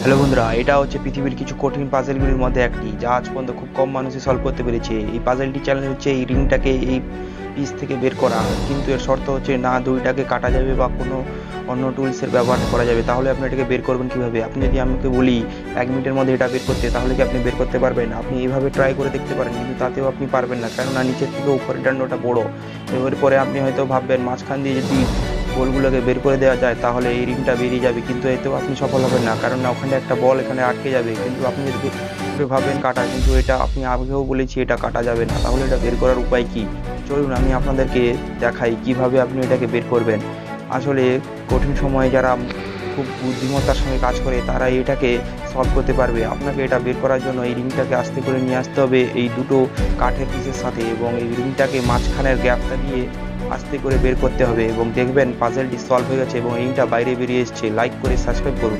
Hello বন্ধুরা, এটা হচ্ছে পৃথিবীর কিছু কঠিন পাজেলগুলির মধ্যে একটি, যা আজ পর্যন্ত খুব কম মানুষই সলভ করতে পেরেছে। এই পাজেলটি চ্যালেঞ্জ হচ্ছে এই রিংটাকে এই পিস থেকে বের করা, কিন্তু এর শর্ত হচ্ছে না দড়িটাকে কাটা যাবে বা কোনো অন্য টুলসের ব্যবহার করা যাবে। তাহলে আপনি এটাকে বের করবেন কিভাবে? আপনি যদি আমাকে বলি 1 মিনিটের মধ্যে এটা বের করতে, তাহলে কি আপনি বের করতে পারবেন? আপনি এইভাবে ট্রাই করে দেখতে পারেন, কিন্তু তাতেও আপনি পারবেন না, কেননা নিচের থেকে উপরের ডান্ডটা বড়। এবার পরে আপনি হয়তো ভাববেন মাঝখান দিয়ে যদি বলগুলোকে বের করে দেওয়া যায় তাহলে এই রিংটা বেরিয়ে যাবে, কিন্তু এতেও আপনি সফল হবেন না, কারণ না ওখানে একটা বল এখানে আটকে যাবে। কিন্তু আপনি যদি ভাববেন কাটা, কিন্তু এটা আপনি আগেও বলেছি এটা কাটা যাবে না, তাহলে এটা বের করার উপায় কি? চলুন আমি আপনাদেরকে দেখাই কিভাবে আপনি এটাকে বের করবেন। আসলে কঠিন সময়ে যারা খুব বুদ্ধিমত্তার সঙ্গে কাজ করে তারা এটাকে সলভ করতে পারবে। আপনাকে এটা বের করার জন্য এই রিংটাকে আস্তে করে নিয়ে আসতে হবে এই দুটো কাঠের পিসের সাথে, এবং এই রিংটাকে মাঝখানের গ্যাপটা দিয়ে আস্তে করে বের করতে হবে, এবং দেখবেন পাজেলটি সলভ হয়ে গেছে এবং রিংটা বাইরে বেরিয়ে এসছে। লাইক করে সাবস্ক্রাইব করুন।